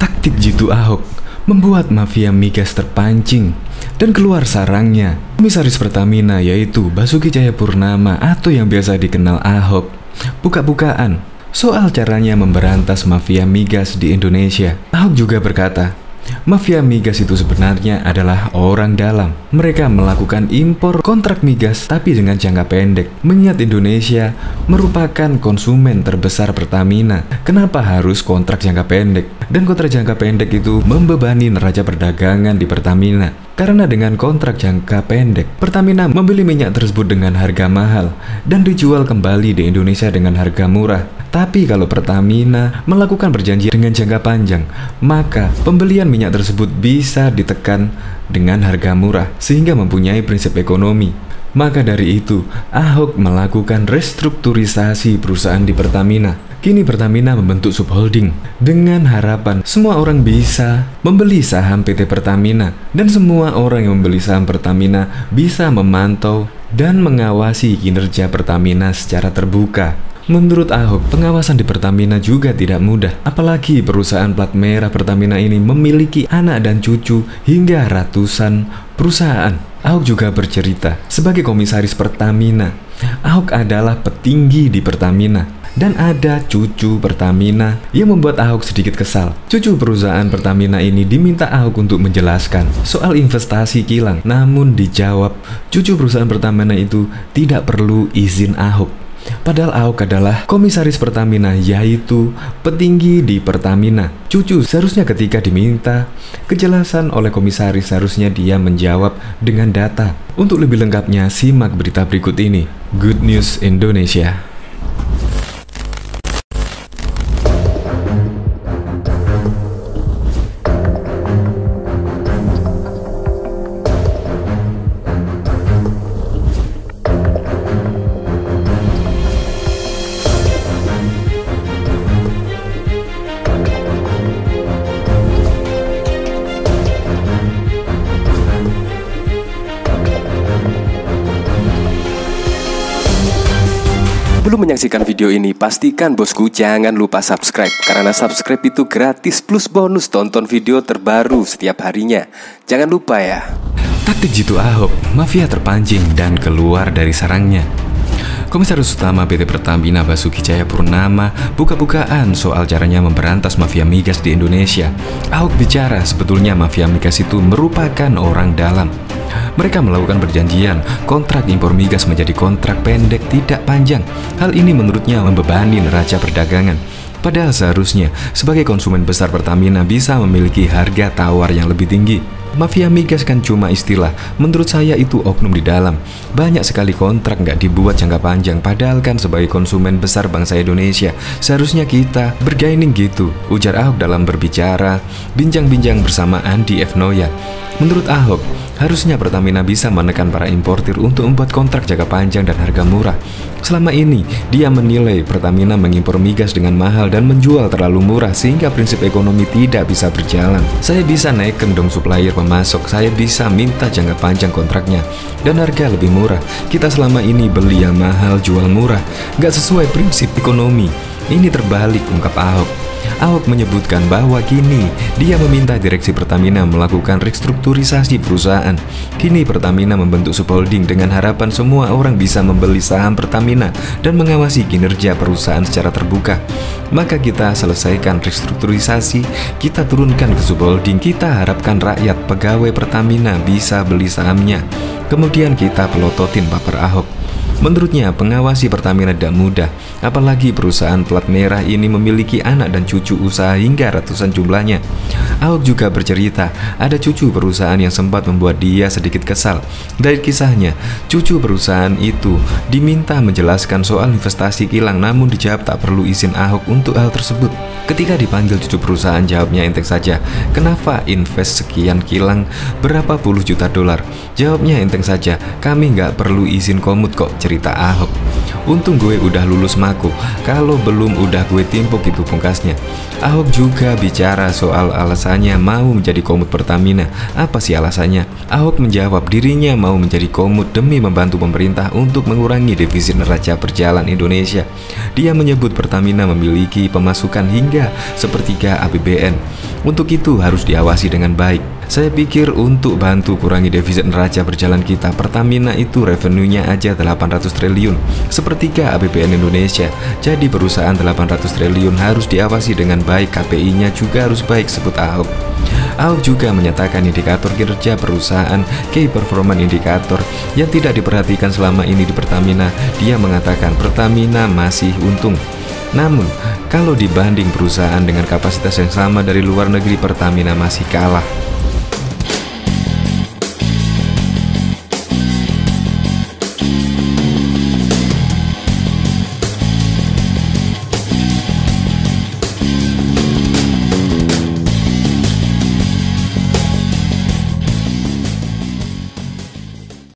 Taktik jitu Ahok membuat mafia migas terpancing dan keluar sarangnya. Komisaris Pertamina yaitu Basuki Cahayapurnama atau yang biasa dikenal Ahok buka-bukaan soal caranya memberantas mafia migas di Indonesia. Ahok juga berkata, mafia migas itu sebenarnya adalah orang dalam. Mereka melakukan impor kontrak migas tapi dengan jangka pendek. Mengingat Indonesia merupakan konsumen terbesar Pertamina, kenapa harus kontrak jangka pendek? Dan kontrak jangka pendek itu membebani neraca perdagangan di Pertamina. Karena dengan kontrak jangka pendek, Pertamina membeli minyak tersebut dengan harga mahal dan dijual kembali di Indonesia dengan harga murah. Tapi kalau Pertamina melakukan perjanjian dengan jangka panjang, maka pembelian minyak tersebut bisa ditekan dengan harga murah sehingga mempunyai prinsip ekonomi. Maka dari itu, Ahok melakukan restrukturisasi perusahaan di Pertamina. Kini Pertamina membentuk subholding dengan harapan semua orang bisa membeli saham PT Pertamina dan semua orang yang membeli saham Pertamina bisa memantau dan mengawasi kinerja Pertamina secara terbuka. Menurut Ahok, pengawasan di Pertamina juga tidak mudah, apalagi perusahaan plat merah Pertamina ini memiliki anak dan cucu hingga ratusan perusahaan. Ahok juga bercerita, sebagai komisaris Pertamina, Ahok adalah petinggi di Pertamina. Dan ada cucu Pertamina yang membuat Ahok sedikit kesal. Cucu perusahaan Pertamina ini diminta Ahok untuk menjelaskan soal investasi kilang. Namun dijawab, cucu perusahaan Pertamina itu tidak perlu izin Ahok. Padahal Ahok adalah komisaris Pertamina, yaitu petinggi di Pertamina. Cucu seharusnya ketika diminta kejelasan oleh komisaris, seharusnya dia menjawab dengan data. Untuk lebih lengkapnya, simak berita berikut ini. Good News Indonesia. Sebelum menyaksikan video ini, pastikan bosku jangan lupa subscribe. Karena subscribe itu gratis plus bonus tonton video terbaru setiap harinya. Jangan lupa ya. Taktik jitu Ahok, mafia terpancing dan keluar dari sarangnya. Komisaris Utama PT Pertamina Basuki Cahayapurnama buka-bukaan soal caranya memberantas mafia migas di Indonesia. Ahok bicara sebetulnya mafia migas itu merupakan orang dalam. Mereka melakukan perjanjian kontrak impor migas menjadi kontrak pendek tidak panjang. Hal ini menurutnya membebani neraca perdagangan. Padahal seharusnya sebagai konsumen besar Pertamina bisa memiliki harga tawar yang lebih tinggi. Mafia migas kan cuma istilah. Menurut saya itu oknum di dalam. Banyak sekali kontrak nggak dibuat jangka panjang. Padahal kan sebagai konsumen besar bangsa Indonesia seharusnya kita bergaining gitu, ujar Ahok dalam berbicara bincang-bincang bersama Andi F. Noya. Menurut Ahok, harusnya Pertamina bisa menekan para importir untuk membuat kontrak jangka panjang dan harga murah. Selama ini, dia menilai Pertamina mengimpor migas dengan mahal dan menjual terlalu murah sehingga prinsip ekonomi tidak bisa berjalan. Saya bisa naikkan dong supplier pemasok, saya bisa minta jangka panjang kontraknya dan harga lebih murah. Kita selama ini beli yang mahal, jual murah, nggak sesuai prinsip ekonomi. Ini terbalik, ungkap Ahok. Ahok menyebutkan bahwa kini dia meminta direksi Pertamina melakukan restrukturisasi perusahaan. Kini Pertamina membentuk subholding dengan harapan semua orang bisa membeli saham Pertamina dan mengawasi kinerja perusahaan secara terbuka. Maka kita selesaikan restrukturisasi, kita turunkan ke subholding, kita harapkan rakyat pegawai Pertamina bisa beli sahamnya. Kemudian kita pelototin paper Ahok. Menurutnya, pengawasi Pertamina tidak mudah, apalagi perusahaan plat merah ini memiliki anak dan cucu usaha hingga ratusan jumlahnya. Ahok juga bercerita, ada cucu perusahaan yang sempat membuat dia sedikit kesal. Dari kisahnya, cucu perusahaan itu diminta menjelaskan soal investasi kilang, namun dijawab tak perlu izin Ahok untuk hal tersebut. Ketika dipanggil cucu perusahaan, jawabnya enteng saja, kenapa invest sekian kilang berapa puluh juta dolar? Jawabnya enteng saja, kami nggak perlu izin komut kok. cerita Ahok. Untung gue udah lulus mako, kalau belum udah gue timpuk, itu pungkasnya. Ahok juga bicara soal alasannya mau menjadi komut Pertamina. Apa sih alasannya? Ahok menjawab dirinya mau menjadi komut demi membantu pemerintah untuk mengurangi defisit neraca berjalan Indonesia. Dia menyebut Pertamina memiliki pemasukan hingga sepertiga APBN. Untuk itu harus diawasi dengan baik. Saya pikir untuk bantu kurangi defisit neraca berjalan kita, Pertamina itu revenue-nya aja 800 triliun, sepertiga APBN Indonesia. Jadi perusahaan 800 triliun harus diawasi dengan baik, KPI-nya juga harus baik, sebut Ahok. Ahok juga menyatakan indikator kinerja perusahaan, key performance indicator, yang tidak diperhatikan selama ini di Pertamina. Dia mengatakan Pertamina masih untung. Namun, kalau dibanding perusahaan dengan kapasitas yang sama dari luar negeri, Pertamina masih kalah.